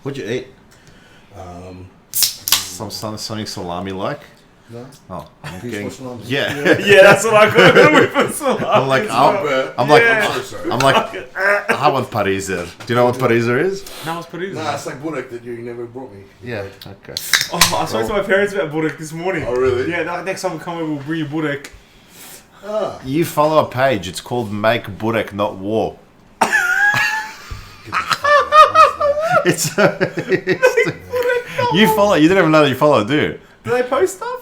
What'd you eat? Some sunny salami like? No. Oh, I'm Peaceful getting... salami. Yeah. Yeah, that's what I got. I'm like, I want pariser. Do you know what pariser is? No, it's pretty easy. Nah, it's like burek that you never brought me. Yeah. Okay. Oh, I spoke to my parents about burek this morning. Oh, really? Yeah, next time we come over, we'll bring you burek. Ah. You follow a page. It's called Make Burek Not War. It's you follow. You didn't even know that you follow, do you? Do they post stuff?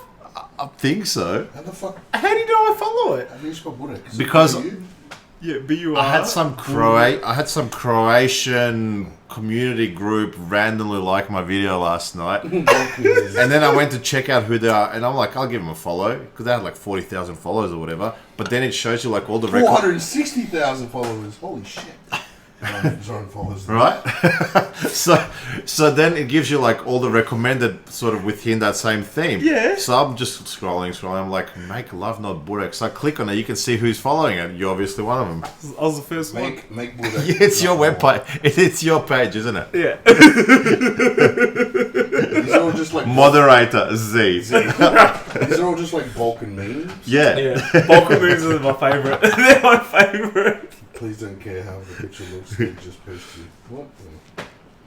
I think so. How the fuck? How do you know I follow it? How do you spell burek? Because Yeah, B-U-R. I had some Croatian community group randomly like my video last night, and then I went to check out who they are, and I'm like, I'll give them a follow because they had like 40,000 followers or whatever. But then it shows you like all the 460,000 followers. Holy shit. Zoran follows them. Right? so then it gives you like all the recommended sort of within that same theme. Yeah. So I'm just scrolling. I'm like, make love not burek. So I click on it. You can see who's following it. You're obviously one of them. I was the first one. Make burek. Yeah, it's your webpage. It's your page, isn't it? Yeah. These are all just like Moderator Z. These are all just like Balkan memes. Yeah. Yeah. Balkan moves are my favourite. They're my favourite. Please don't care how the picture looks. They just posted. What?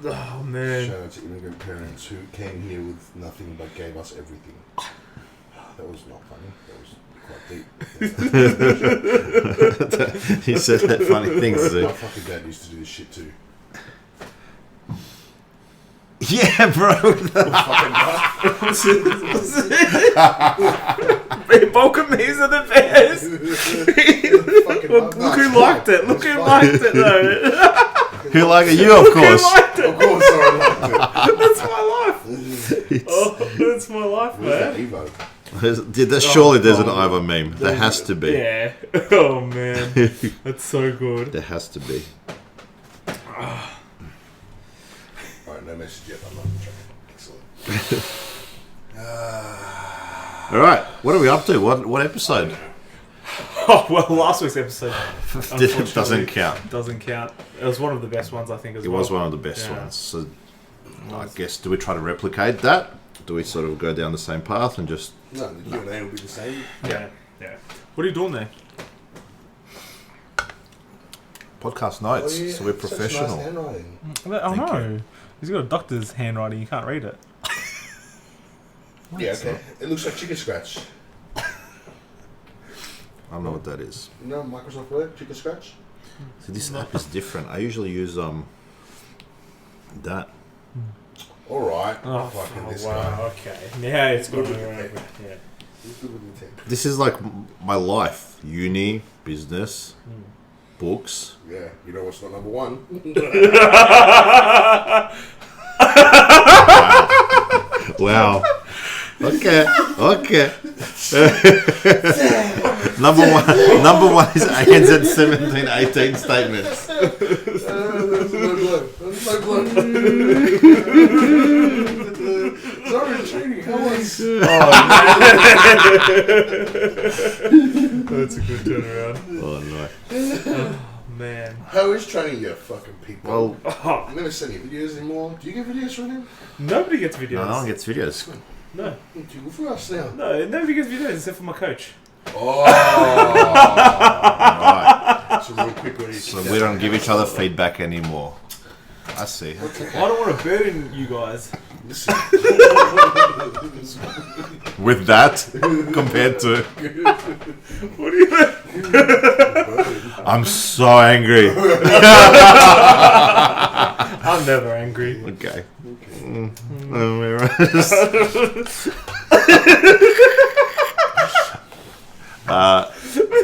Oh, man. Shout out to immigrant parents who came here with nothing but gave us everything. That was not funny. That was quite deep. He said that funny things. My Z. fucking dad used to do this shit too. Yeah, bro. Balkan memes are the best. Look who liked it. Look who liked it, though. Who like it? You, of course. Who liked it? Of course, I liked it. That's my life. Oh, that's my life, Where's that man. Evo? Surely there's an Ivo meme. There has to be. Yeah. Oh, man. That's so good. There has to be. Alright, no message yet. I'm not checking. Excellent. All right. What are we up to? What episode? Oh, well, last week's episode It doesn't count. doesn't count. It was one of the best ones, I think, as It well. was one of the best Yeah. ones. So I guess, do we try to replicate that? Do we sort of go down the same path and just... No, the Q&A will be the same. Yeah. What are you doing there? Podcast notes, Oh, yeah. so we're Such professional. nice handwriting. Oh, Thank no. He's got a doctor's handwriting. You can't read it. Yeah, okay. It looks like Chicken Scratch. I don't know what that is. You know Microsoft Word, Chicken Scratch? So this app is different. I usually use that. Alright. Oh, Fucking this wow. guy. Okay. Yeah, it's good. Good. Yeah. He's good with the tech. This is like my life. Uni, business, books. Yeah, you know what's not number one? Wow. Okay. Number one is ANZ 1718 statements. That's no blood. That's no blood. Sorry, training. How was? That's a good turnaround. Oh no. Oh, man. How is training, you fucking people? Well, Oh, I never send you videos anymore. Do you get videos from him? nobody gets videos. no one gets videos. No. Too good for us now. No, nobody gets videos except for my coach. Oh. Right. So real quick, what do you So we don't give each other feedback anymore. I see. I don't want to burden you guys. Listen. With that, compared to, What do you mean? I'm so angry. I'm never angry. Okay.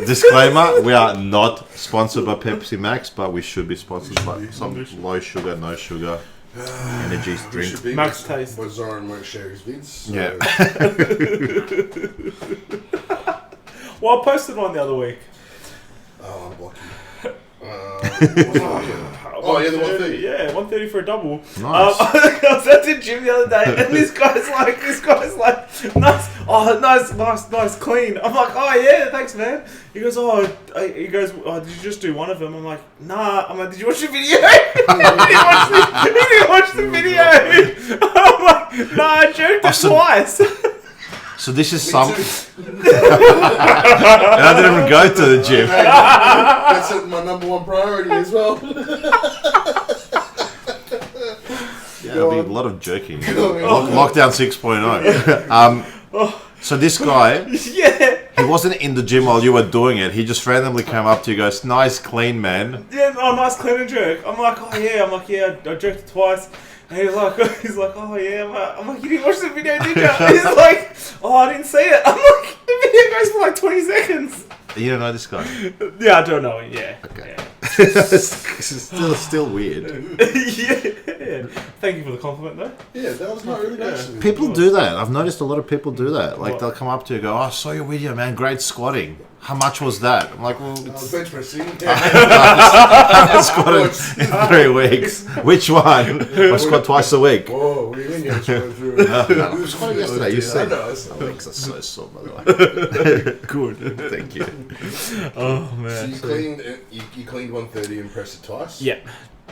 Disclaimer: we are not sponsored by Pepsi Max, but we should be sponsored by some low sugar, no sugar energy drink. Should be, Max but- taste. But Zoran won't share his vids. So Yeah. Well, I posted one the other week. Oh, I'm lucky. What's the video? Oh, yeah, the 130. Yeah, 130 for a double. Nice. I was at the gym the other day, and this guy's like, nice, clean. I'm like, oh yeah, thanks, man. He goes, oh, did you just do one of them? I'm like, nah. I'm like, did you watch the video? he didn't watch the video. I'm like, nah, I jerked it twice. So this is some. And I didn't even go to the gym. That's my number one priority as well. Yeah, there'll be a lot of jerking. Lockdown 6.0. So this guy, Yeah. he wasn't in the gym while you were doing it. He just randomly came up to you, goes, "Nice, clean, man." Yeah, oh, nice clean and jerk. I'm like, oh yeah. I'm like, yeah, I jerked it twice. And he's like, oh yeah. I'm like, you didn't watch the video, did you? He's like, oh, I didn't see it. I'm like, the video goes for like 20 seconds. You don't know this guy? Yeah, I don't know. Yeah. Okay. Yeah. It's still weird. yeah. Thank you for the compliment, though. Yeah, that was not really nice. People do that. I've noticed a lot of people do that. Like, What? they'll come up to you and go, "Oh, I saw your video, man. Great squatting. How much was that?" I'm like, "Well, I was it's bench pressing. I squatted in 3 weeks. Which one? I squat twice a week." Whoa, what do you mean you just went through? I was squatting yesterday. You said. I My know. legs are so sore, by the way. Good. Thank you. Oh So man. you cleaned 130 and pressed it twice? Yeah.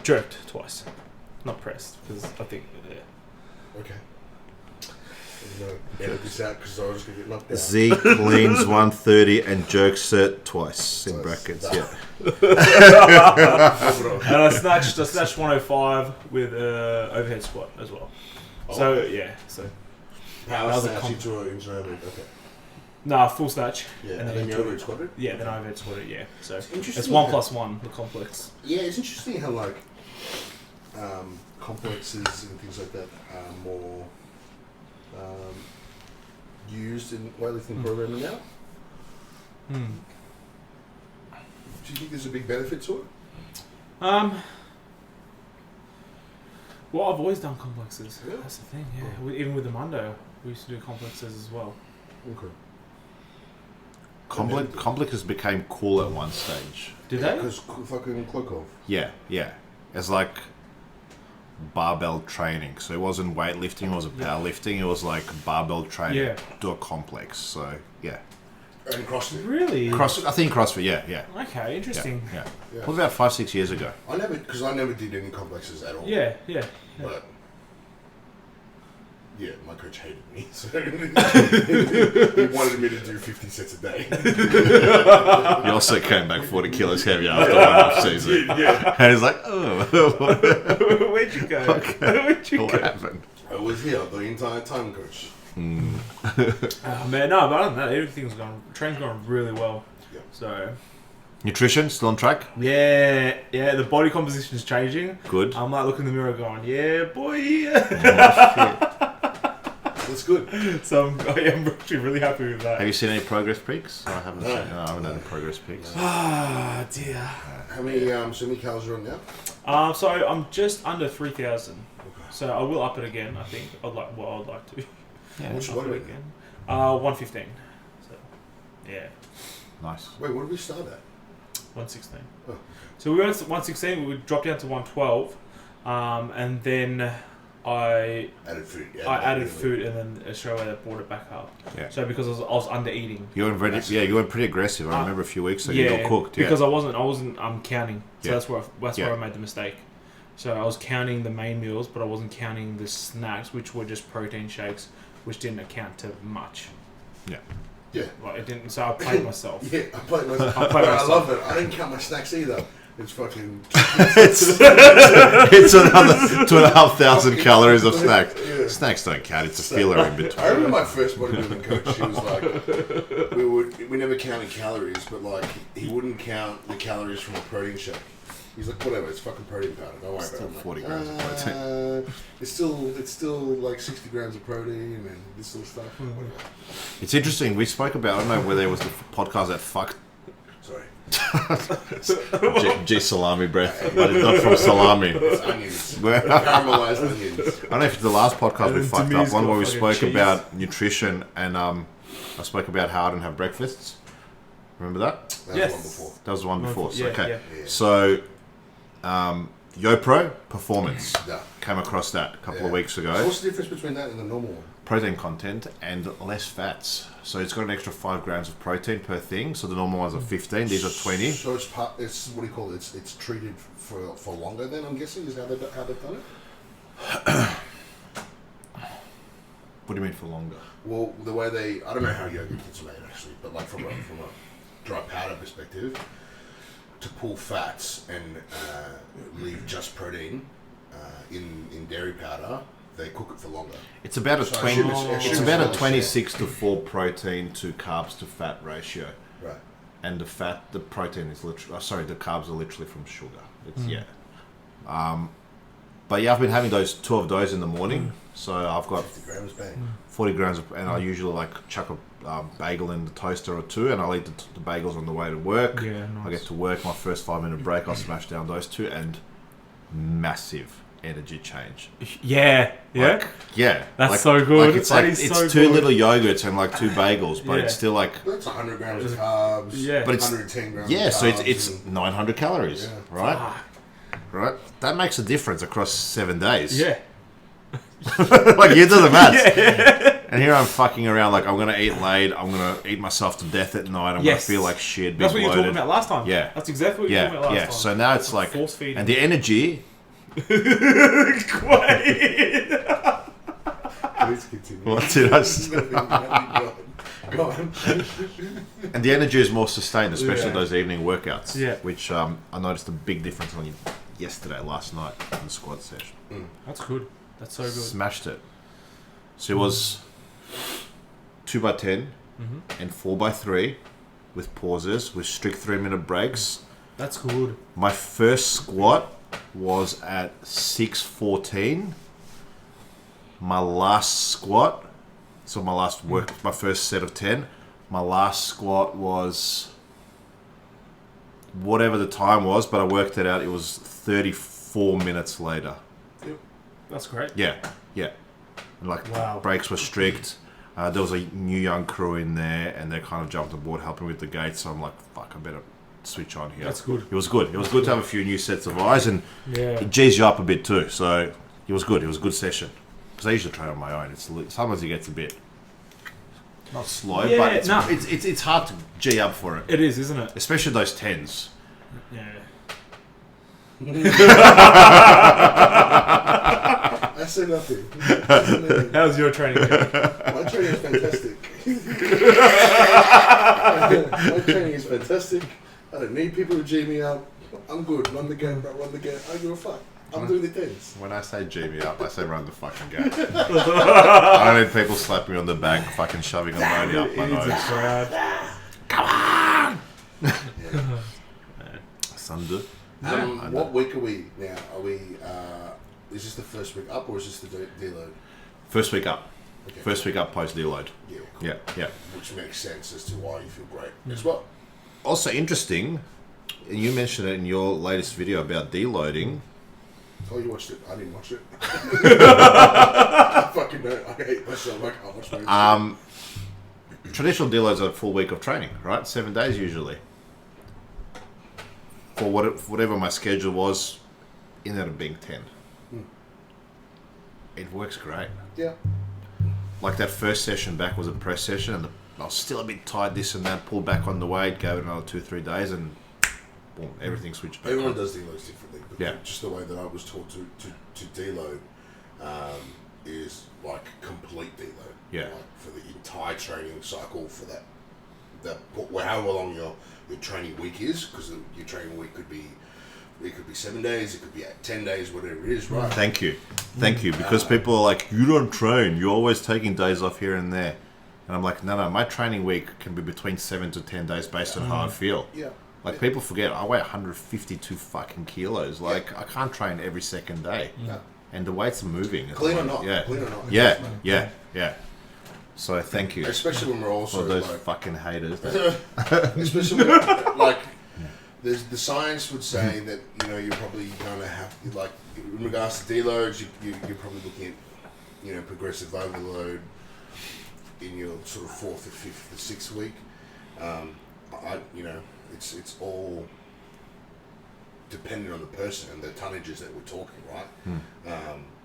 Jerked twice. Not pressed, because I think. Yeah. Okay. I'm going to edit this out because I was going to get knocked out. Z cleans 130 and jerks it twice in brackets. Yeah. And I snatched 105 with overhead squat as well. So yeah. So Power That was a snatch comp- into an overhead. Okay. nah, full snatch. Yeah, And and then then you into- overhead squatted? Yeah, then I overhead squatted. Yeah. So Interesting. it's 1+1 the complex. Yeah, it's interesting how like complexes and things like that are more used in weightlifting programming now. Do you think there's a big benefit to it? Well, I've always done complexes. Yeah. That's the thing. Yeah. Even with the Mundo, we used to do complexes as well. Okay. Complexes became cool at one stage. Did they? Because fucking Klokov. Yeah. It's like barbell training. So it wasn't weightlifting, it wasn't powerlifting. It was like barbell training. Yeah. Do a complex. So, yeah. And CrossFit. Really? CrossFit, I think CrossFit, yeah. Okay, interesting. Yeah. Yeah. What about 5-6 years ago? I never did any complexes at all. Yeah. But yeah, my coach hated me. So he wanted me to do 50 sets a day. He also came back 40 kilos heavier after one off season. Yeah. And he's like, oh, Where'd you go? Okay. Where'd you what go? happened? I was here the entire time, coach. Oh man, no, but other than that, training's going really well. Yeah. So Nutrition, still on track? yeah, the body composition is changing. Good. I'm like looking in the mirror going, yeah, boy. That's good. So I'm actually really happy with that. Have you seen any progress peaks? I haven't seen. No, I haven't had any progress peaks. Ah, dear. How many calories are on now? So I'm just under 3,000. So I will up it again. I think I'd like to. Yeah, What's Up your it body weight? again. 115. So yeah, nice. Wait, what did we start at? 116. Oh. So we went to 116. We dropped down to 112, and then I Added food. added food, and then straight away they brought it back up. Yeah. So because I was under eating. You went you went pretty aggressive. I remember a few weeks ago you Yeah, got cooked. Yeah. because I wasn't counting. So Yeah. that's where I made the mistake. So I was counting the main meals, but I wasn't counting the snacks, which were just protein shakes, which didn't account to much. Yeah. Yeah. Like it didn't. So I played myself. Yeah, I played myself. I played myself. I love it. I didn't count my snacks either. It's fucking. It's another 2,500 calories of snacks. Yeah. Snacks don't count. It's a filler in between. I remember my first bodybuilding coach. He was like, we never counted calories, but like he wouldn't count the calories from a protein shake. He's like, whatever, it's fucking protein powder. Don't worry Still about it. 40 grams of protein. It's still like 60 grams of protein and this sort of stuff. Whatever. It's interesting. We spoke about, I don't know whether it was the podcast that fucked Sorry. G salami breath, but it's not from salami. It's onions. Well, Caramelized onions. I don't know if it's the last podcast we And fucked Tamir's up. One got where we fucking spoke cheese. about nutrition and I spoke about how I didn't have breakfasts. Remember that? That Yes. was one before. That was the one before. So, Yeah, okay. yeah. So YoPro Performance. Yeah. Came across that a couple of weeks So ago. what's the difference between that and the normal one? Protein content and less fats. So it's got an extra 5 grams of protein per thing. So the normal ones are 15. These are 20. So it's what do you call it? It's treated for longer. Then I'm guessing is how they've done it. What do you mean for longer? Well, the way I don't know how yogurt gets made actually, but like from a dry powder perspective, to pull fats and leave just protein in dairy powder, they cook it for longer. It's about a So I 20. assume It's it's about a less, 26 to 4 protein to carbs to fat ratio, Right. and the protein is literally. The carbs are literally from sugar. It's But yeah, I've been having 2 of those in the morning. So I've got 50 grams, bang. 40 grams, and I usually chuck a bagel in the toaster or 2, and I'll eat the bagels on the way to work. Yeah, nice. I get to work, my first 5-minute break, I'll smash down those 2, and massive energy change. Yeah. Yeah. That's so good. It's That like is it's so 2 good. little yogurts and 2 bagels, but Yeah. it's still That's 100 grams of carbs. Yeah. But it's 110 grams. yeah, of so it's carbs 900 calories, Yeah. right? Right. That makes a difference across 7 days. Yeah. You do the maths. And here I'm fucking around I'm going to eat late. I'm going to eat myself to death at night. I'm going Yes. to feel like shit. That's what be you were talking bloated. about last time. Yeah. That's exactly what you were talking about last time. So now it's Force feeding. and the energy. Quite. Please continue. What did I say? Go on. And the energy is more sustained, especially Yeah. those evening workouts. Yeah. Which I noticed a big difference on last night in the squat session. That's good. That's so good. Smashed it. So it was 2x10 and 4x3 with pauses, with strict 3-minute breaks. That's good. My first squat was at 6:14. My last squat, so my first set of 10, my last squat was whatever the time was, but I worked it out. It was 34 minutes later. That's great. Yeah. And Wow. breaks were strict. There was a new young crew in there, and they kind of jumped on board helping with the gates. So I'm like, fuck, I better switch on here. That's good. It was good. It was good to have a few new sets of eyes, and Yeah. it G's you up a bit too. So it was good. It was a good session. Because I usually train on my own. Sometimes it gets a bit not slow, Yeah, but no. it's hard to G up for it, It is, isn't it? especially those 10s. Yeah. I say nothing. How's your training? My training is fantastic. My training is fantastic. I don't need people to G me up. I'm good. Run the game, bro. Run the game. I don't give a fuck. I'm doing the things. When I say G me up, I say run the fucking game. I don't need people slapping me on the back, fucking shoving ammonia up my It needs a nose. crowd. Sunday. What week are we now? Are we? Is this the first week up or is this the deload? First week up. Okay. First week up post deload. Yeah. Cool. Yeah. Which makes sense as to why you feel great as well. Also interesting, you mentioned it in your latest video about deloading. Oh, you watched it? I didn't watch it. I fucking don't. I hate myself. I can't watch my Traditional deloads are a full week of training, right? 7 days usually. For whatever my schedule was, ended up being 10. It works great. Yeah. Like that first session back was a press session, and I was still a bit tight, this and that, pulled back on the weight, gave it another 2-3 days, and boom, everything switched back Everyone on. does deloads differently, but Yeah. just the way that I was taught to deload is like complete deload. Yeah. Like for the entire training cycle for that however long your training week is, because your training week could be 7 days, it could be 10 days, whatever it is, right? Thank you, because people are like, you don't train, you're always taking days off here and there. And I'm like, no, my training week can be between 7 to 10 days based on how I feel. Yeah. Like, people forget, I weigh 152 fucking kilos. Like, I can't train every second day. Yeah. And the weights are moving. Clean or not. Yeah. Clean or not. Yeah. So, thank you Especially when we're also for those like, fucking haters. especially when, like, the science would say that, you know, you're probably going to have, like, in regards to deloads, you're probably looking at, you know, progressive overload in your sort of 4th or 5th or 6th week. You know, it's all depending on the person and the tonnages that we're talking, right?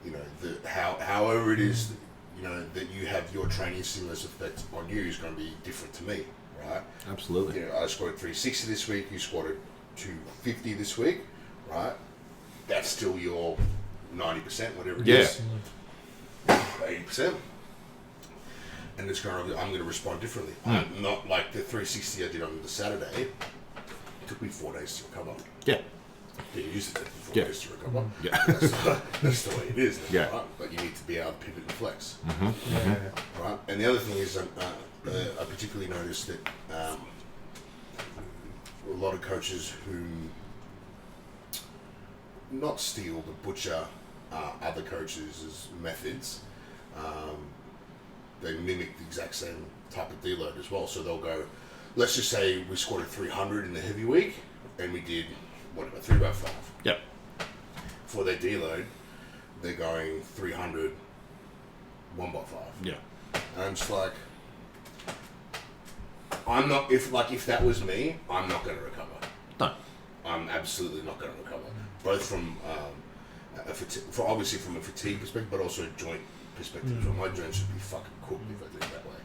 You know, however it is, you know, that you have your training stimulus effect on you is going to be different to me, right? Absolutely. You know, I squatted 360 this week. You squatted 250 this week, right? That's still your 90%, whatever it is. 80%. And I'm going to respond differently. I'm not like the 360 I did on the Saturday. It took me 4 days to recover. Yeah. Didn't use it for 4 days to recover. Yeah. That's the way it is. Yeah. Right? But you need to be able to pivot and flex. Yeah. Right? And the other thing is, I particularly noticed that a lot of coaches who not steal but butcher other coaches' methods, they mimic the exact same type of deload as well. So they'll go, let's just say we squatted 300 in the heavy week and we did, whatever, 3 by 5. Yep. For their deload, they're going 300, 1 by 5. Yeah. And I'm just like, I'm not, if that was me, I'm not going to recover. No. I'm absolutely not going to recover. Both from, obviously from a fatigue perspective, but also a joint perspective. So my joints would be fucking cooked if I did it that way.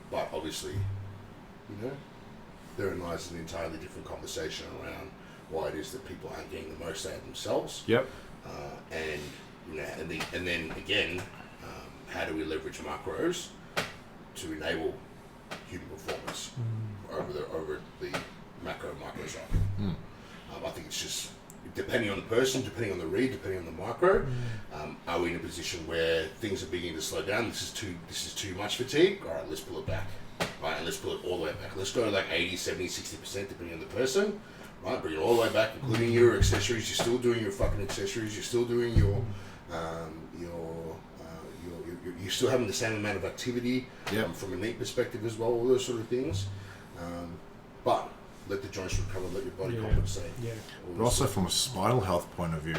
But obviously, you know, therein lies an entirely different conversation around why it is that people aren't getting the most out of themselves. Yep. And you know, and then again, how do we leverage macros to enable human performance over the macro cycle? I think it's just depending on the person, depending on the read, depending on the micro. Are we in a position where things are beginning to slow down? This is too much fatigue. All right, let's pull it back. Right, and let's pull it all the way back. Let's go like 80, 70, 60% depending on the person. Right, bring it all the way back, including your accessories. You're still doing your fucking accessories. You're still doing you're still having the same amount of activity from a neat perspective as well. All those sort of things, but let the joints recover, let your body compensate. Yeah. But also from a spinal health point of view,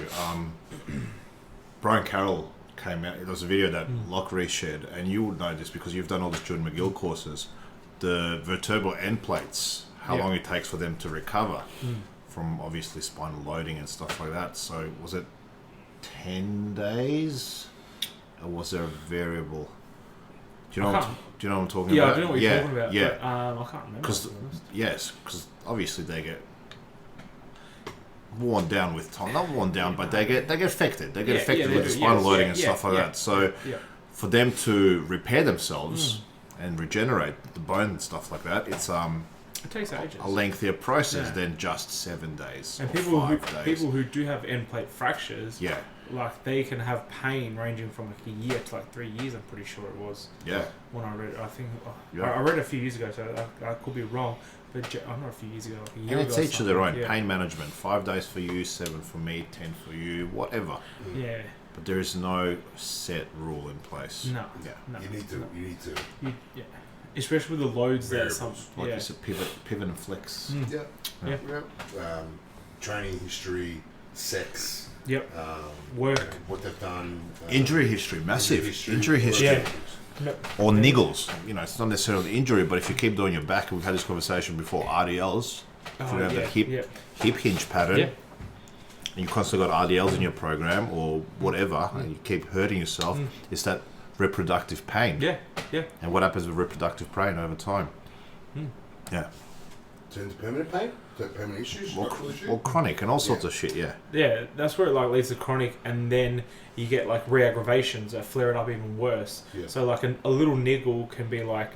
Brian Carroll came out. There was a video that Lockery shared, and you would know this because you've done all the Jordan McGill courses. The vertebral end plates, how long it takes for them to recover from obviously spinal loading and stuff like that. So was it 10 days, or was there a variable? Do you know what I'm talking about? Yeah, I know what you're talking about. Yeah, but, I can't remember. Because obviously they get worn down with time. Not worn down, but they get affected. They get affected with the spinal loading and stuff like that. So for them to repair themselves and regenerate the bone and stuff like that, it's it takes ages. a lengthier process than just 7 days. And or 5 days. people who do have end plate fractures, like they can have pain ranging from like a year to like 3 years. I'm pretty sure it was. Yeah. When I read it, I think I read it a few years ago, so I could be wrong. But I'm not a few years ago. Like a year and it's ago each of their own. Pain management. 5 days for you, 7 for me, 10 for you, whatever. Yeah. But there is no set rule in place. No. Yeah. No. You need to. Especially with the loads that like you said, pivot and flex. Training history, sex. Yep. Work. What they've done. Injury history, massive. Injury history. Yeah. Or niggles. You know, it's not necessarily the injury, but if you keep doing your back, we've had this conversation before, RDLs. If you have the hip hinge pattern, and you constantly got RDLs in your program or whatever, and you keep hurting yourself, it's that reproductive pain. Yeah. And what happens with reproductive pain over time? Yeah. Turns to permanent pain? Permanent issues? Or chronic and all sorts of shit, Yeah, that's where it like leads to chronic, and then you get like re-aggravations that flare it up even worse. Yeah. So like a little niggle can be like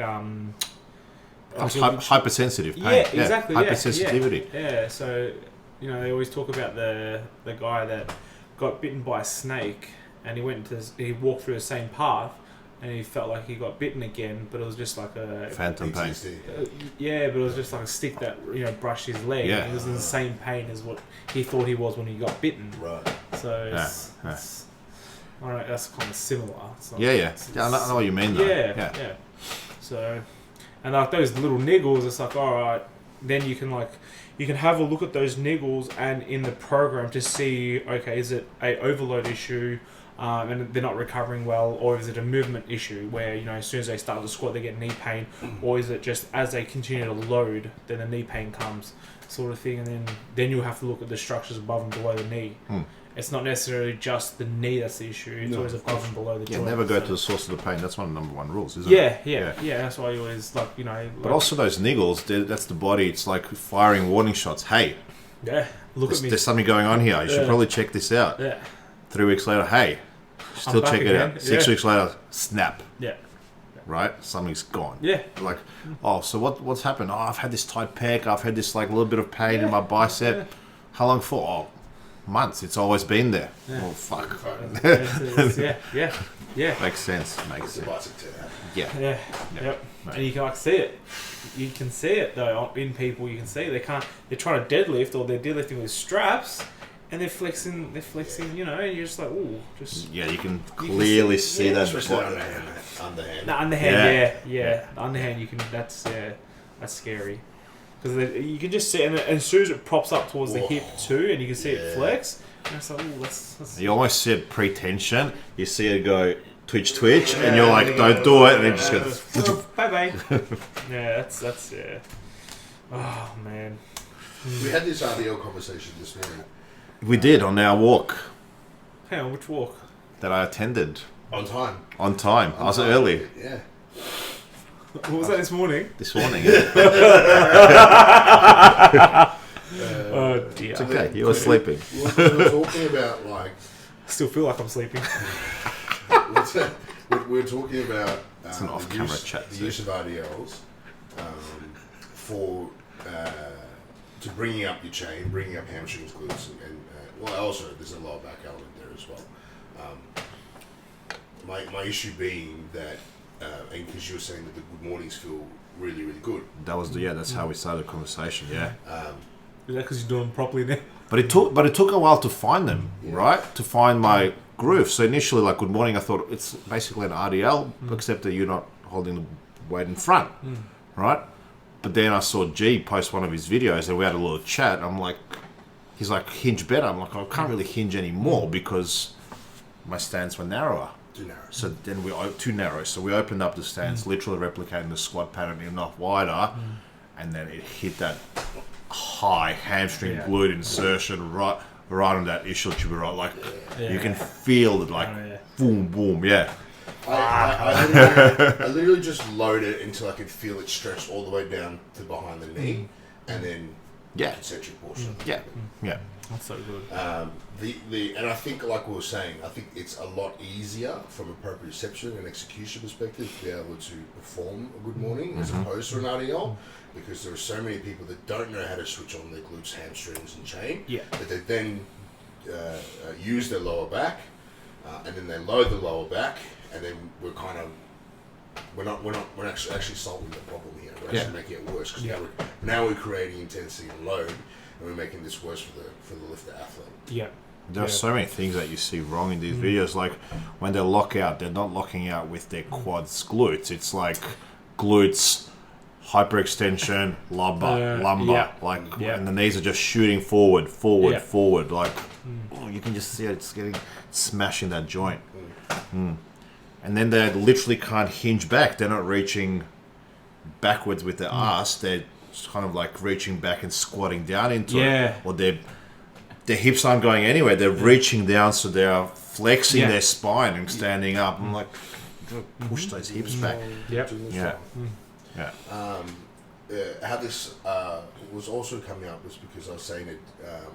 hypersensitive pain. Yeah, exactly. Hypersensitivity. Yeah, so you know they always talk about the guy that got bitten by a snake, and he walked through the same path, and he felt like he got bitten again, but it was just like a phantom pain. But it was just like a stick that brushed his leg. Yeah. It was in the same pain as what he thought he was when he got bitten. Right. So it's all right. That's kind of similar. I know what you mean though. Yeah. So, and like those little niggles, it's like all right. then you can have a look at those niggles and in the program to see, okay, is it a overload issue, and they're not recovering well, or is it a movement issue where, you know, as soon as they start to squat they get knee pain, or is it just as they continue to load then the knee pain comes, sort of thing. And then you'll have to look at the structures above and below the knee. It's not necessarily just the knee that's the issue. It's always above and below the joint. Never go to the source of the pain. That's one of the number one rules, isn't it? Yeah. That's why you always, like, you know... But also those niggles, that's the body. It's like firing warning shots. Hey, look at me. There's something going on here. You should probably check this out. 3 weeks later, hey, still check it out. 6 weeks later, snap. Right? Something's gone. Like, oh, so what's happened? Oh, I've had this tight pec. I've had this like little bit of pain in my bicep. How long for? Oh, months. It's always been there. Oh, fuck. Makes sense. Yep. And you can like see it. You can see it though in people. You can see they're trying to deadlift, or they're deadlifting with straps, and they're flexing. You know, and you're just like, ooh, just. Yeah, you can clearly see that. Underhand. The underhand, The underhand, you can. That's scary. Because you can just see, and as soon as it props up towards the hip too, and you can see it flex, and it's like, ooh, that's... You almost see it pre-tension. You see it go twitch, and you're like, don't do it, and then just go... Bye-bye. That's. Oh, man. We had this RDL conversation this morning. We did, on our walk. Hang on, which walk? That I attended. On time. I was early. Yeah. What was that this morning? This morning, oh dear. It's okay, you were sleeping. We were talking about, like... I still feel like I'm sleeping. We're talking about it's an off-camera chat. The use of RDLs to bringing up your chain, bringing up hamstrings, glutes, and also there's a lower back element there as well. My issue being that, and because you were saying that the good mornings feel really, really good. That was that's how we started the conversation. Yeah. Is that because you're doing them properly now? But it took a while to find them, right? To find my groove. So initially, like good morning, I thought it's basically an RDL, except that you're not holding the weight in front, right? But then I saw G post one of his videos, and we had a little chat. I'm like, he's like, hinge better. I'm like, I can't really hinge anymore because my stance were narrower. Too narrow. So then too narrow. So we opened up the stance, literally replicating the squat pattern enough wider, and then it hit that high hamstring glute insertion right on that ischial tuber, right? Like you can feel it, like boom, boom, I literally just load it until I could feel it stretch all the way down to behind the knee, and then concentric portion. That's so good. And I think, like we were saying, I think it's a lot easier from a proprioception and execution perspective to be able to perform a good morning as opposed to an RDL, because there are so many people that don't know how to switch on their glutes, hamstrings, and chain. That they then use their lower back, and then they load the lower back, and then we're actually solving the problem here. We're actually making it worse because now we're creating intensity and load, and we're making this worse for the lifter athlete. There are so many things that you see wrong in these videos. Like when they lock out, they're not locking out with their quads, glutes. It's like glutes, hyperextension, lumbar, and the knees are just shooting forward. Like you can just see it, it's smashing that joint. And then they literally can't hinge back. They're not reaching backwards with their ass. They're kind of like reaching back and squatting down into it. Or their hips aren't going anywhere. They're reaching down, so they're flexing their spine and standing up. I'm like, push those hips back. How this was also coming up was because I was saying it,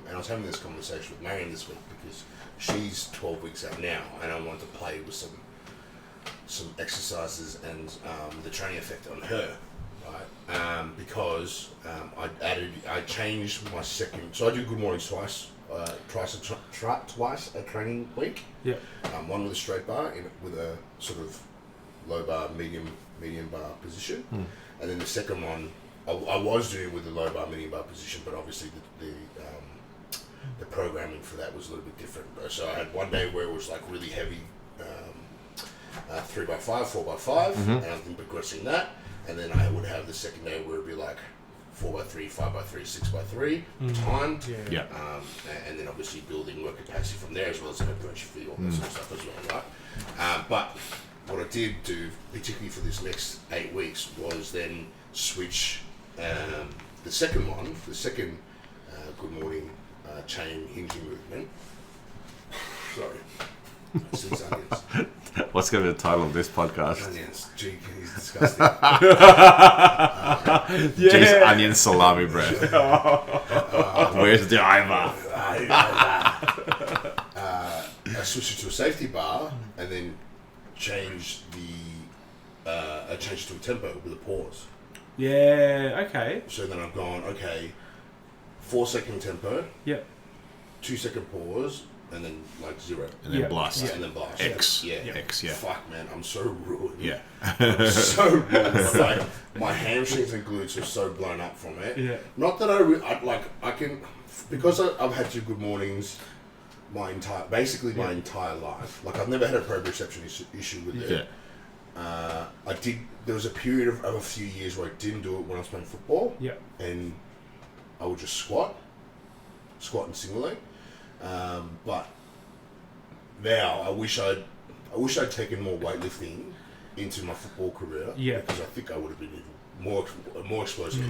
and I was having this conversation with Marion this week because she's 12 weeks out now, and I wanted to play with some exercises and the training effect on her, right? Because I changed my second. So I do good mornings twice a training week. One with a straight bar with a sort of low bar, medium bar position, and then the second one I was doing with the low bar, medium bar position, but obviously the programming for that was a little bit different. So I had one day where it was like really heavy. 3x5, 4x5, and I've been progressing that, and then I would have the second day where it'd be like 4x3, 5x3, 6x3 time. Yeah. And then obviously building work capacity from there, as well as hypertrophy, all that sort of stuff as well, right? But what I did do, particularly for this next 8 weeks, was then switch the second good morning chain hinging movement. Sorry. Since onions. What's going to be the title of this podcast? Onions. Gee, he's disgusting. Jeez, onion salami bread. Where's the Iva? I switched it to a safety bar and then changed I changed to a tempo with a pause. Yeah, okay. So then I've gone, 4-second tempo, Yep. 2-second pause, and then like 0. And then blast. And then blast. X. Yeah. X, yeah. Fuck, man, I'm so ruined. Yeah. So ruined. Like, my hamstrings and glutes are so blown up from it. Yeah. Not that I can, because I've had 2 good mornings my entire life. Like, I've never had a proprioception issue with it. Yeah. There was a period of a few years where I didn't do it when I was playing football. Yeah. And I would just squat and simulate. But now I wish I'd taken more weightlifting into my football career. Yeah. Because I think I would have been even more explosive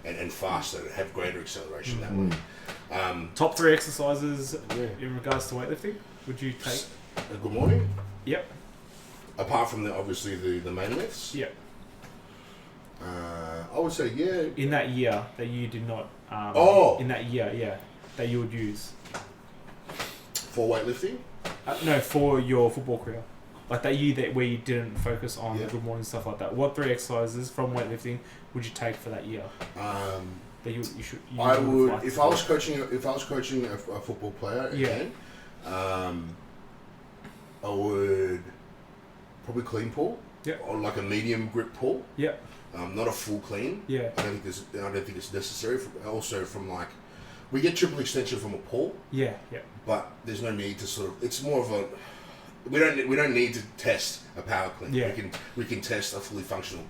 and faster and have greater acceleration that way. Top 3 exercises in regards to weightlifting, would you take? Good morning. Yep. Apart from obviously the main lifts. Yep. I would say In that year that you did not. In that year, yeah, that you would use. For weightlifting. No, for your football career. Like that year where you didn't focus on the good morning stuff like that. What 3 exercises from weightlifting would you take for that year? That you should. I would like if I was coaching a football player again. I would probably clean pull. Yeah. Or like a medium grip pull. Yeah. Not a full clean. Yeah. I don't think it's necessary. From like, we get triple extension from a pull. Yeah. Yeah. But there's no need to sort of. It's more of a. We don't need to test a power clean. Yeah. We can test a fully functional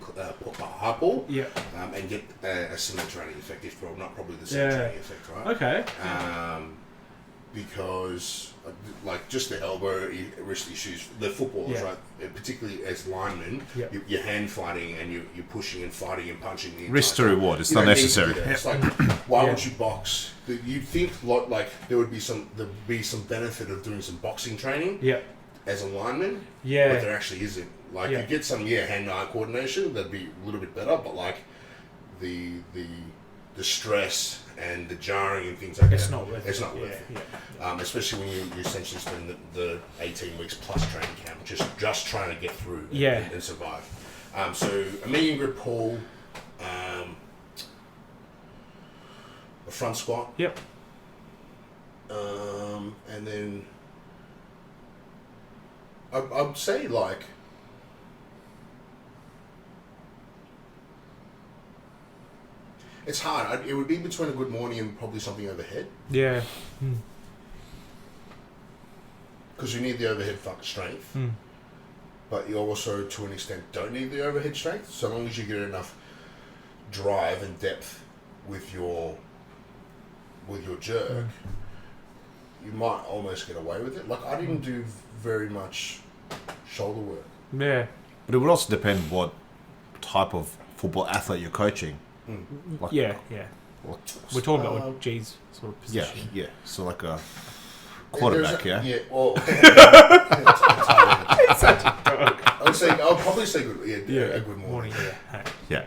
high pull. Yeah. And get a similar training effect, if not probably the same training effect, right? Okay. Because like just the elbow wrist issues, the footballers, right? Particularly as linemen, you're hand fighting and you're pushing and fighting and punching. The Risk to reward. It's not necessary. It's like, why would you box? You'd think like there'd be some benefit of doing some boxing training. Yeah. As a lineman, but there actually isn't. Like you get some hand-eye coordination, that'd be a little bit better. But like the stress and the jarring and things like that, it's not worth it. Yeah. Especially when you essentially spend the 18 weeks plus training camp just trying to get through and survive. So a medium grip pull, a front squat. Yep. And then. I'd say like it's hard. It would be between a good morning and probably something overhead. Yeah. Because you need the overhead strength, but you also, to an extent, don't need the overhead strength. So long as you get enough drive and depth with your jerk, you might almost get away with it. Like I didn't do very much shoulder work. Yeah. But it would also depend what type of football athlete you're coaching. Like, yeah. We're talking about G's sort of position. Yeah. So like a quarterback, Yeah. Well, It's such a dog. I'll probably say good. A good morning. Yeah.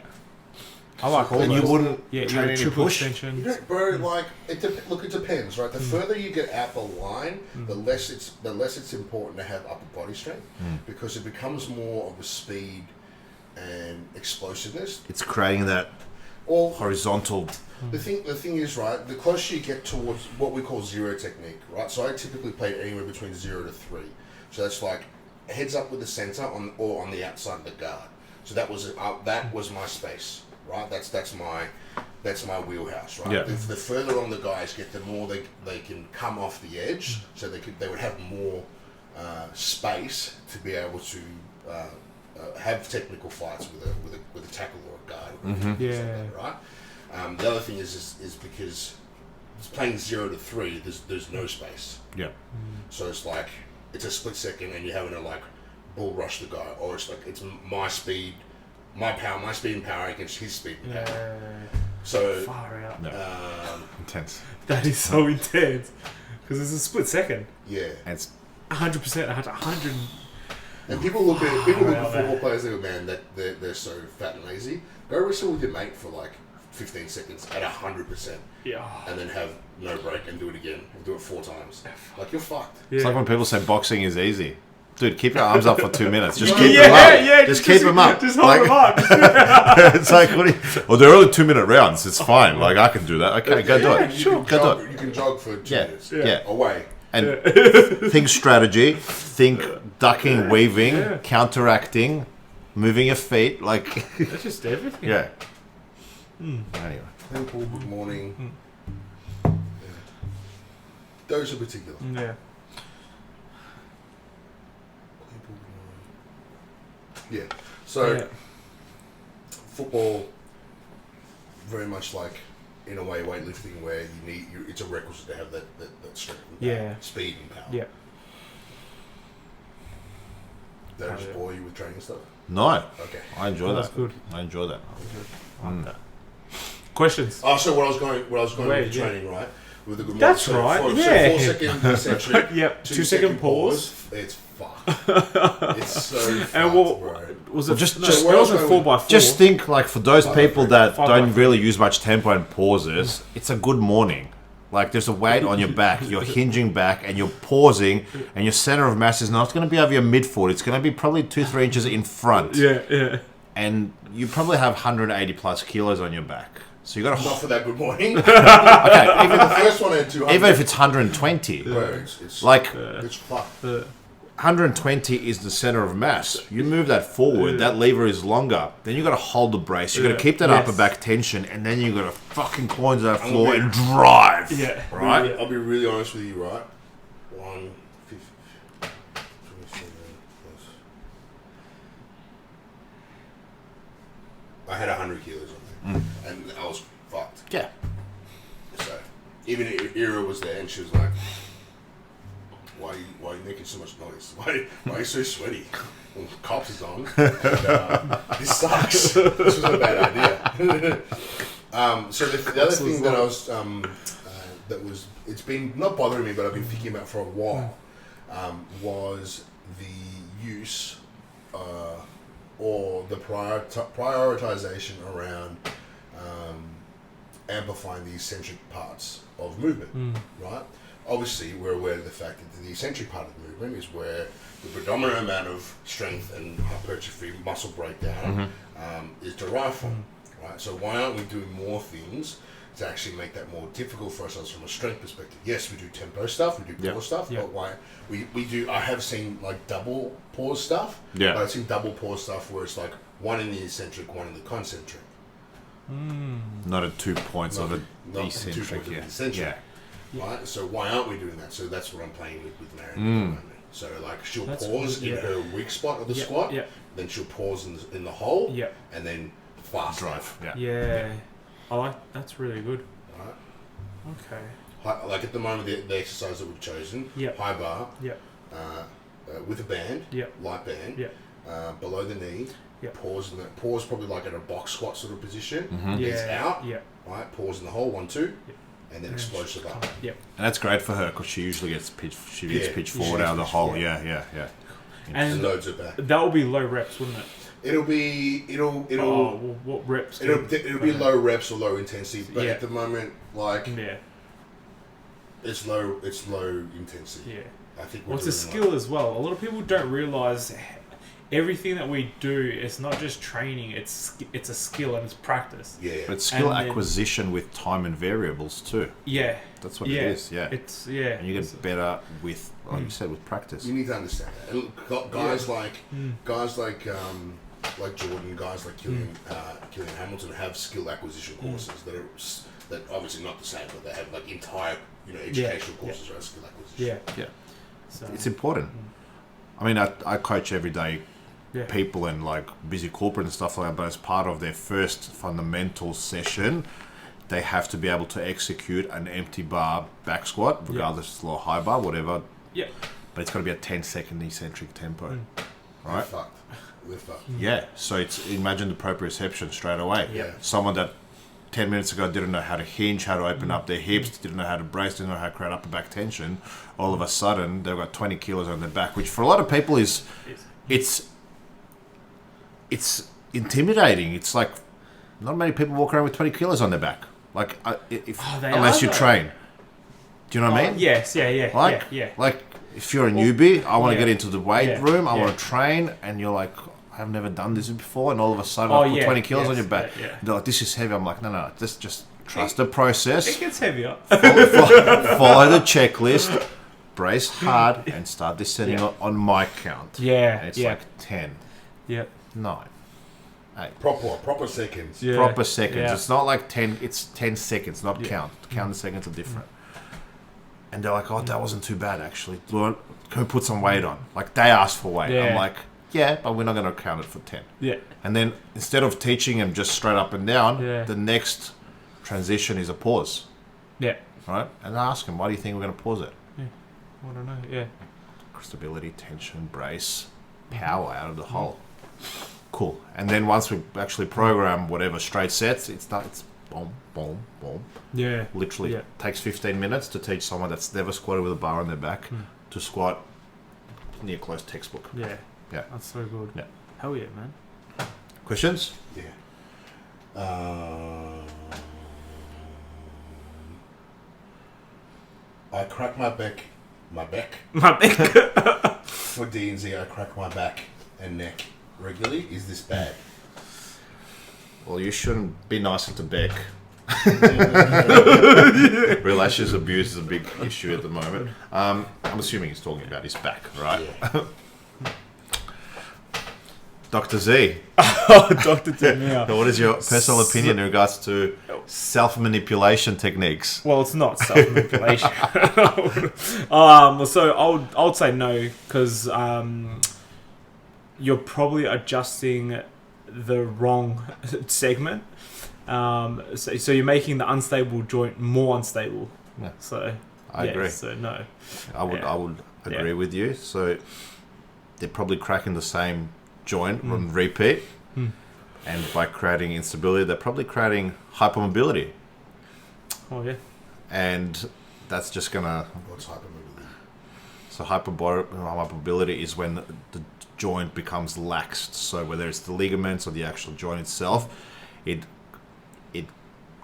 I like all and those. You wouldn't you train any triple push? extension. Bro, like it depends, right? The further you get out the line, the less it's important to have upper body strength because it becomes more of a speed and explosiveness. It's creating that horizontal. The thing is, right, the closer you get towards what we call zero technique, right? So I typically played anywhere between 0 to 3. So that's like heads up with the center or on the outside of the guard. So that was my space. Right, that's my wheelhouse. Right, yeah. The further on the guys get, the more they can come off the edge, so they would have more space to be able to have technical fights with a tackle or a guard. Or like that, right. The other thing is because it's playing 0 to 3, there's no space. Yeah. So it's like it's a split second, and you're having to like bull rush the guy, or it's like it's my speed, my speed and power against his speed and power. So far out. Intense. That is so intense because it's a split second. Yeah, And it's 100%, 100. and people look at football players. They go, man, that they're so fat and lazy. Go wrestle with your mate for like 15 seconds at 100%, Yeah. and then have no break and do it again and do it 4 times. Like, you're fucked. It's like when people say boxing is easy. Dude, keep your arms up for 2 minutes. Just Yeah, keep them up. Yeah, just keep them up. Just hold Like- them up. It's like, what do you... Well, they're only 2-minute rounds. It's fine. Like, I can do that. Okay, go do it. You can Go jog, do it. you can jog for 2 Yeah, minutes. yeah. Away. And think strategy. Think ducking, weaving, counteracting, moving your feet. Like, That's just everything. yeah. Anyway. Hey, Paul, good morning. Yeah. Those in particular. Yeah. Yeah. So, Yeah. football, very much like, in a way, weightlifting, where it's a requisite to have that strength and power, Yeah. speed and power. Yeah. That just bore you with training stuff? No. Okay. I enjoy That's that. good. I enjoy that. Questions? Oh, so what I was going Wait, with yeah. training, right? With the good That's morning. right, So yeah. 4 second eccentric. Yep. 2 2-second pause. It's fucked. It's so fucked, And what bro. was it? Well, just- no, just- it wasn't 4x4. Just think, like, for those people that 5 don't by really use much tempo and pauses, it's a good morning. Like, there's a weight on your back, you're hinging back, and you're pausing, and your center of mass is not going to be over your midfoot. It's going to be probably 2-3 inches in front. Yeah. And you probably have 180 plus kilos on your back. So you got to... Not for that good morning. Okay, Even the first one had 200. even if it's 120. Bro, it's Like, it's fucked. 120 is the center of mass. You move that forward, that lever is longer. Then you got to hold the brace. You got to keep that upper back tension, and then you got to fucking claw into that floor and drive. Yeah. Right? I'll be really honest with you, right? 150, 27 plus. I had 100 kilos on there, and I was fucked. Yeah. So even Ira was there, and she was like, "Why are you making so much noise? Why are you so sweaty? Well, cops is on. And, this sucks. This was a bad idea." So the other thing that I was it's been not bothering me, but I've been thinking about for a while, was the use or the prioritization around amplifying the eccentric parts of movement, right? Obviously, we're aware of the fact that the eccentric part of the movement is where the predominant amount of strength and hypertrophy, muscle breakdown, is derived from, right? So why aren't we doing more things to actually make that more difficult for ourselves from a strength perspective? Yes, we do tempo stuff, we do pause stuff, but why we do? I have seen like double pause stuff, but I've seen double pause stuff where it's like one in the eccentric, one in the concentric. Not at 2 points of an Not eccentric. 2 points of an eccentric. Right? So why aren't we doing that? So that's what I'm playing with Mary at the moment. So like she'll pause in her weak spot of the squat, then she'll pause in the hole, and then fast Drive. Yeah. I like that's really good. Right? Okay. Like at the moment, the exercise that we've chosen, high bar, with a band, light band, below the knee, pause probably like at a box squat sort of position, knees out, right? Pause in the hole, 1, 2, and then explosive up. Yep. And that's great for her because she usually gets pitched. She gets pitched forward out of the hole. Yeah. And loads it back. That would be low reps, wouldn't it? It'll be Oh, well, what reps? it'll be low reps or low intensity, but at the moment, like it's low intensity. Yeah. I think Well, it's a skill as well. A lot of people don't realize everything that we do is not just training. It's a skill and it's practice. Yeah. But skill And then- acquisition with time and variables too. Yeah. That's what it is. Yeah. It's And you get better with, like you said, with practice. You need to understand that. And guys like Jordan, guys like Killian Hamilton have skill acquisition courses that obviously not the same, but they have like entire educational courses around skill acquisition. Yeah. So, It's important. I mean, I coach every day people and like busy corporate and stuff like that, but as part of their first fundamental session they have to be able to execute an empty bar back squat, regardless if it's low, high bar, whatever. Yeah. But it's got to be a 10-second eccentric tempo, We're right? fucked. We're fucked. Yeah. So it's imagine the proprioception straight away. Yeah. Someone that 10 minutes ago didn't know how to hinge, how to open up their hips, didn't know how to brace, didn't know how to create upper back tension. All of a sudden, they've got 20 kilos on their back, which for a lot of people is, it's intimidating. It's like not many people walk around with 20 kilos on their back. Like, unless you train. Do you know what I mean? Yes, yeah. Like, if you're a newbie, I want to get into the weight room, I want to train, and you're like, I've never done this before, and all of a sudden I put 20 kilos on your back. They're like, this is heavy. I'm like, no, just trust the process. It gets heavier. Follow the checklist, brace hard, and start descending on my count. Yeah. And it's like 10, Yeah. 9, 8. Proper seconds. Yeah. Proper seconds. Yeah. It's not like 10, it's 10 seconds, not count. Count the seconds are different. And they're like, oh, that wasn't too bad, actually. Can we put some weight on? Like, they asked for weight. Yeah. I'm like, yeah, but we're not going to count it for 10. Yeah. And then instead of teaching them just straight up and down, Yeah. the next transition is a pause. Yeah. Right? And I ask them, why do you think we're going to pause it? I don't know. Yeah. Stability, tension, brace, power out of the hole. Cool. And then once we actually program whatever straight sets, it's boom, boom, boom. Yeah. Literally takes 15 minutes to teach someone that's never squatted with a bar on their back to squat near close textbook. Yeah. Yeah. That's so good. Yeah. Hell yeah, man. Questions? Yeah. I crack my back. My back. For D&Z, I crack my back and neck regularly. Is this bad? Well, you shouldn't be nicer to Beck. Relations abuse is a big issue at the moment. I'm assuming he's talking about his back, right? Yeah. Dr. Z, Dr. Demir. what is your personal opinion in regards to self-manipulation techniques? Well, it's not self-manipulation. So I would say no, because you're probably adjusting the wrong segment. So you're making the unstable joint more unstable. Yeah. So I agree. So no. I would agree with you. So they're probably cracking the same joint on repeat, and by creating instability, they're probably creating hypermobility. Oh yeah. And that's just gonna. What's hypermobility? So hypermobility is when the joint becomes laxed. So whether it's the ligaments or the actual joint itself, it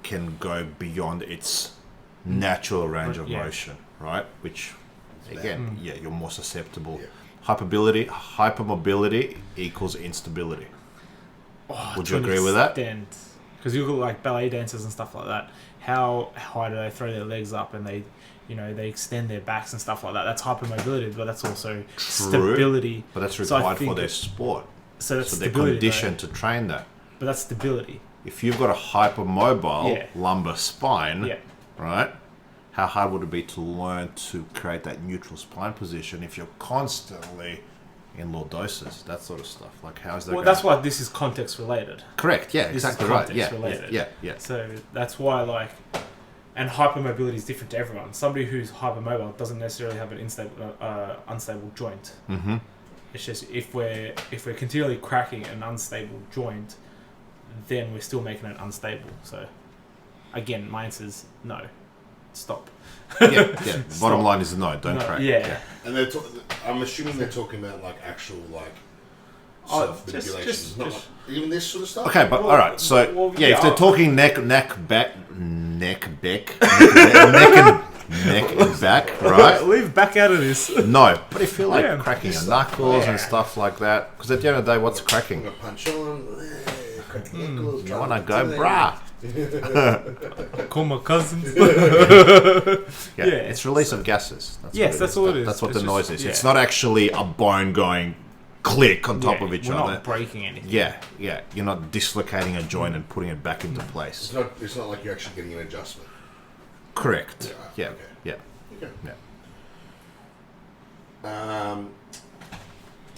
can go beyond its natural range of motion, right? Which, again, you're more susceptible. Yeah. Hypermobility equals instability. Would you agree with that? Because you look like ballet dancers and stuff like that. How high do they throw their legs up and they extend their backs and stuff like that? That's hypermobility, but that's also stability. But that's required for their sport. So they're conditioned to train that. But that's stability. If you've got a hypermobile lumbar spine, right? How hard would it be to learn to create that neutral spine position if you're constantly in lordosis, that sort of stuff? Like, how's that? Well, that's why this is context related. Correct. Yeah, this exactly is right. context related. Yeah. So that's why, and hypermobility is different to everyone. Somebody who's hypermobile doesn't necessarily have an unstable joint. Mm-hmm. It's just if we're continually cracking an unstable joint, then we're still making it unstable. So, again, my answer is no. Stop. Yeah. Bottom line is no. Don't crack. Yeah. And I'm assuming they're talking about actual self-manipulations, not even this sort of stuff. Okay, but all right. So if they're talking neck, back, neck and back, right? Leave back out of this. No, but if you're cracking your knuckles and stuff like that, because at the end of the day, what's cracking? I'm gonna punch on, crack the ankles. You wanna go, brah? Call my cousins. It's release of gases. That's all it is. That's what the noise is. It's not actually a bone going click on top of each other. We're not breaking anything. Yeah. You're not dislocating a joint and putting it back into place. It's not like you're actually getting an adjustment. Correct. Yeah. Okay.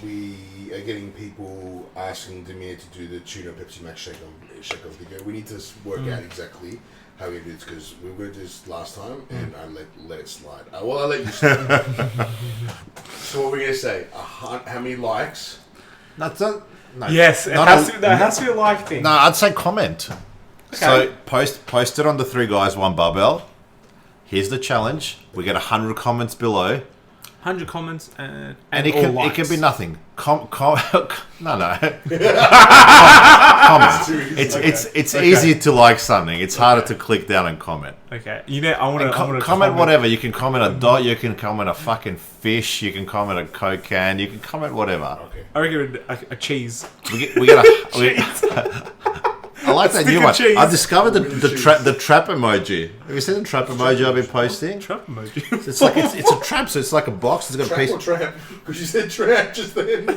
we are getting people asking Demir to do the Tuna Pepsi Max shake-off video. We need to work out exactly how we do this because we were this last time and I let it slide. Well, I let you slide. So what we're going to say? How many likes? That's not... No, Yes, it has to be a like thing. No, I'd say comment. Okay. So post it on the 3 Guys 1 Barbell. Here's the challenge. We get 100 comments below. 100 comments and it all can be nothing. No. Comments. It's easy to like something. It's harder to click down and comment. Okay. You know, I want to comment whatever. You can comment a dot. You can comment a fucking fish. You can comment a Coke can. You can comment whatever. Okay. I reckon a cheese. We get I like that new one. Cheese. I discovered the trap emoji. Have you seen the trap emoji I've been posting? Trap emoji. It's like it's a trap, so it's like a box. It's got a Trap piece. or trap? Because you said trap just then.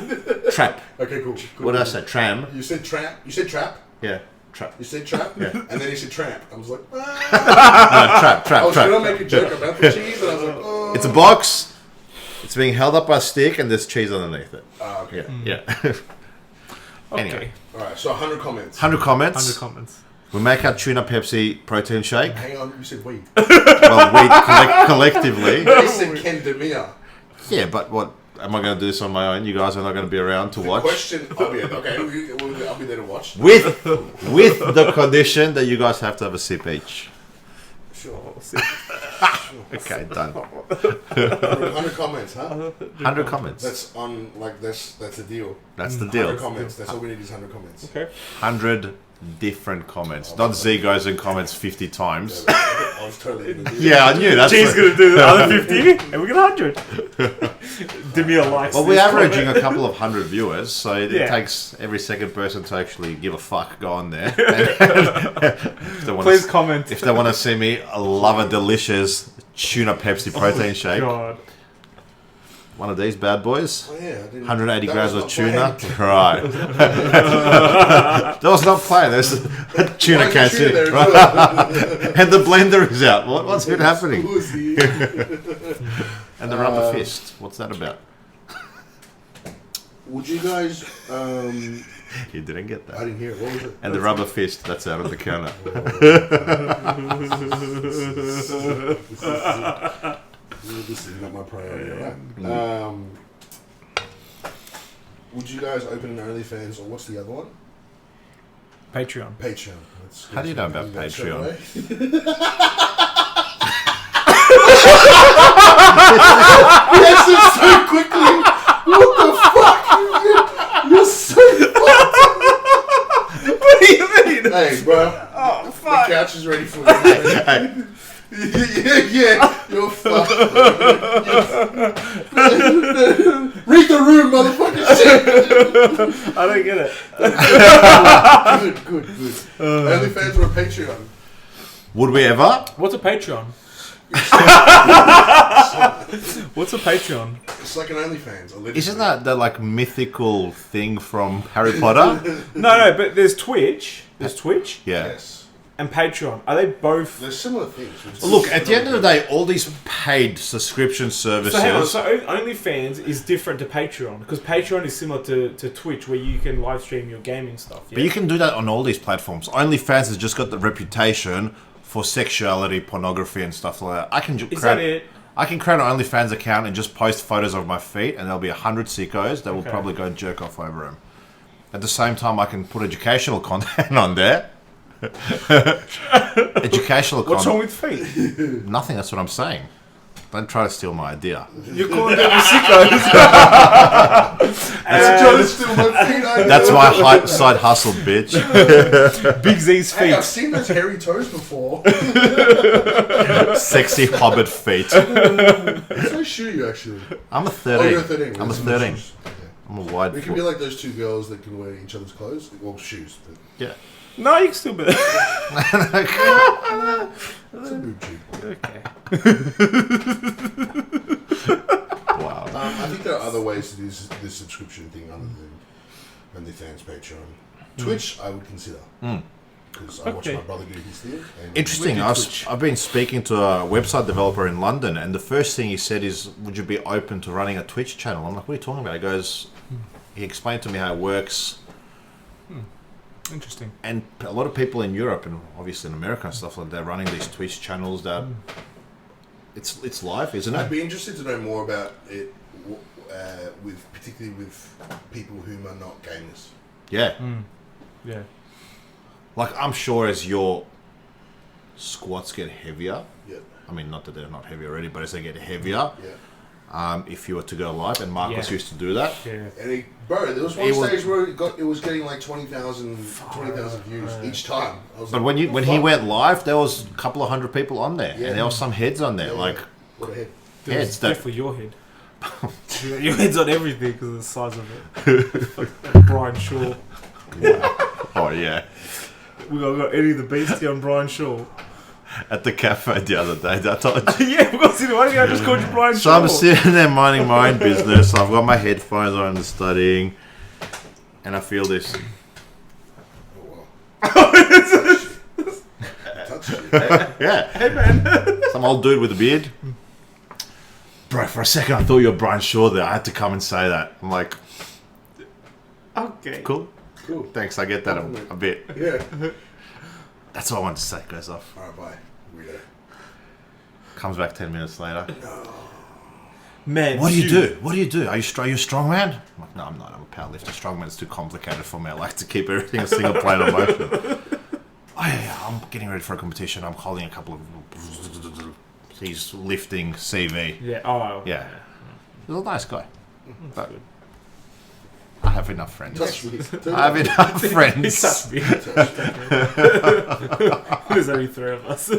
Trap. Okay, cool. What did I say? Tram. You said trap. You said trap. Yeah. Trap. You said trap. Yeah. And then you said tramp. I was like, No, trap. I was Trap. gonna make a joke about the cheese, and I was like, oh. It's a box. It's being held up by a stick, and there's cheese underneath it. Okay. Yeah. Anyway. Okay. All right. So 100 comments. 100 comments. 100 comments. We make our Tuna Pepsi protein shake. Hang on. You said we. Well, we collectively. They said Ken Demir. Yeah, but what? Am I going to do this on my own? You guys are not going to be around to watch? Question. I'll be I'll be there to watch. With the condition that you guys have to have a sip each. Sure. Okay, done. 100 comments, huh? 100 comments. That's on that's a deal. That's the 100 deal. comments. That's all we need is 100 comments. Okay. 100 different comments. Not Z goes and comments 50 times. I was totally gonna do Yeah, I knew. That's G's going to do the other 50 and we get 100. Demir likes Well, we're this averaging comment. a couple of hundred viewers, so it Yeah. takes every second person to actually give a fuck go on there. If they wanna Please comment. If they want to see me love a delicious Tuna Pepsi protein shake, God. one of these bad boys, Oh, yeah, I didn't- 180 that grams was of not tuna. planned. Right. That was not planned. There's a tuna Why can is the tuna there as sitting. well? And the blender is out. What's been happening? Pussy. And the rubber fist. What's that about? Would you guys? You didn't get I that. didn't hear it. What was it? And the rubber fist that's out on the counter. This is not my priority. Right? Would you guys open an OnlyFans or what's the other one? Patreon. Patreon. How do you know about Patreon? Yes, it's so quickly. What the fuck? You're so fucked. What do you mean? Hey, bro. Oh, The fuck. couch is ready for you. Yeah, you're fucked. Read the room, motherfucker. Shit. I don't get it. Good. OnlyFans or a Patreon? Would we ever? What's a Patreon? What's a Patreon? It's like an OnlyFans. Allegedly. Isn't that the like mythical thing from Harry Potter? No, but there's Twitch. There's Twitch Yeah. Yes. and Patreon. Are they both? They're similar things. which is- Look, at the end of the day, all these paid subscription services. So hang on, so OnlyFans is different to Patreon because Patreon is similar to Twitch where you can live stream your gaming stuff. Yeah? But you can do that on all these platforms. OnlyFans has just got the reputation for sexuality, pornography, and stuff like that. I can Is that it? I can create an OnlyFans account and just post photos of my feet, and there'll be 100 sickos that will Okay. probably go and jerk off over them. At the same time, I can put educational content on there. Educational What's wrong content. with feet? Nothing. That's what I'm saying. Don't try to steal my idea. You're calling them sickos. That's trying to steal my feet. I know. That's my side hustle, bitch. Big Z's Hey, feet. I've seen those hairy toes before. Sexy hobbit feet. What's my shoe you actually? I'm a Oh, 13. you're 13. I'm a Yes, 13. shoes. Okay. I'm a wide We can be foot. like those two girls that can wear each other's clothes. Well, shoes. But Yeah. No, you can still be. it's a boob tube. Okay. Wow. I think there are other ways to do this subscription thing other than OnlyFans, Patreon. Twitch, I would consider. because I watched my brother do his thing. And Interesting. I've been speaking to a website developer in London, and the first thing he said is, "Would you be open to running a Twitch channel?" I'm like, "What are you talking about?" He goes, he explained to me how it works. Interesting. And a lot of people in Europe and obviously in America and stuff like that, running these Twitch channels that it's live, isn't I'd it? be interested to know more about it, particularly with people whom are not gamers. Yeah. Yeah. Like, I'm sure as your squats get heavier, Yeah. I mean, not that they're not heavy already, but as they get heavier, if you were to go live, and Marcus used to do that. Yeah. And there was one stage where it was getting like 20,000 views each time. I was But like, when he went live, there was a couple of hundred people on there, Yeah. and there was some heads on there, Yeah. like What a head. heads that. Definitely your head. Your head's on everything because of the size of it. Brian Shaw. Oh yeah. We got Eddie the Beastie on Brian Shaw. At the cafe the other day, I told you. Yeah, we got sitting. Why did I just call you Brian So Shaw? I'm sitting there minding my own business. I've got my headphones on and studying, and I feel this. Touch you. Yeah. Hey man. Some old dude with a beard. Bro, for a second I thought you were Brian Shaw there. I had to come and say that. I'm like, Okay. cool. Cool. Thanks, I get that a bit. Yeah. That's all I wanted to say. Goes off. Alright, bye. Weirdo. Comes back 10 minutes later. Man. What do you do? What do you do? Are you a strong man? I'm like, no, I'm not. I'm a powerlifter. Strongman's too complicated for me. I like to keep everything a single plane of motion. Oh yeah, I'm getting ready for a competition. I'm holding a couple of. He's lifting CV. Yeah. Oh. Yeah. He's a nice guy. But good. I have enough friends. Touch me. I have enough He friends. touched me. There's only 3 of us.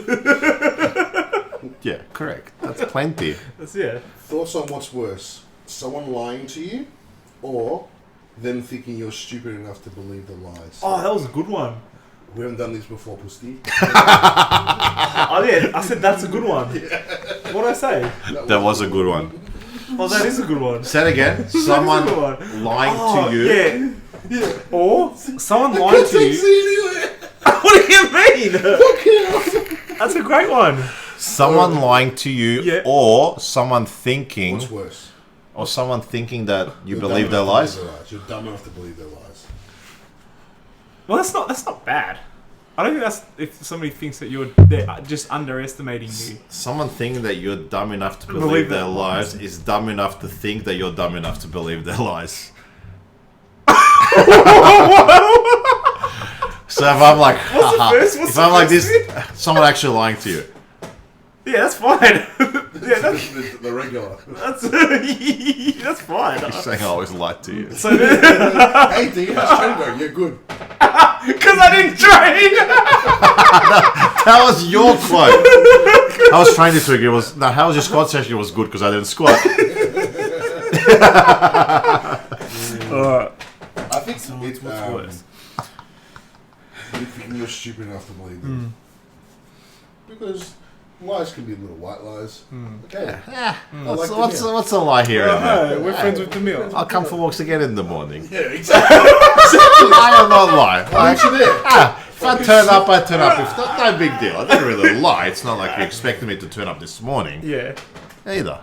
Yeah, correct. That's plenty. That's yeah. Thoughts on what's worse? Someone lying to you, or them thinking you're stupid enough to believe the lies? Oh, that was a good one. We haven't done this before, Pusti. Oh yeah, I said that's a good one. What did I say? That was a good one. Oh, that is a good one. Say it again. Someone lying to you. Yeah. Or someone lying to you. Anywhere. What do you mean? That's a great one. Someone lying to you, Yeah. or someone thinking, What's worse? or someone thinking that you You're believe dumb their enough to lies. believe their lies. You're dumb enough to believe their lies. Well, that's not bad. I don't think that's if somebody thinks that they're just underestimating you. Someone thinking that you're dumb enough to believe their lies is dumb enough to think that you're dumb enough to believe their lies. So if I'm like, What's if the I'm like first this, someone actually lying to you. Yeah, that's fine. Yeah, that's The regular. that's fine. You're saying I always lied to you. So because Hey, do you have training though? You're good. I didn't train. That was your quote. I was trying this week. It was no. How was your squat session? It was good because I didn't squat. I think it's what's worse? You thinking you're stupid enough to believe them. Because lies can be little white lies. Okay. I like the meal. What's the lie here? and there? Hey, we're friends with the meal. I'll come for walks again in the morning. Yeah, exactly. I am not lie. Why aren't you there? If I turn up, I turn up. If not, no big deal. I didn't really lie. It's not like you expected me to turn up this morning. Yeah. Either.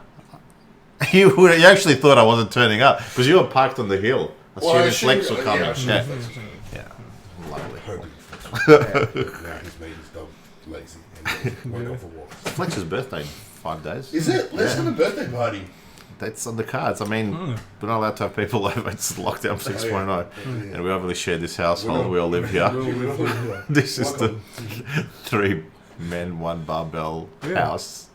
You actually thought I wasn't turning up because you were parked on the hill. Assuming Flex were coming. Yeah. Yeah. Lovely. Hoping. Now he's made his dog lazy and went off for walks. Flex's birthday in 5 days. Is it? Let's have a birthday party. That's on the cards. I mean, we're not allowed to have people over. It's lockdown 6.0. And we obviously share this household. We all live here. This is the 3 men, 1 barbell house.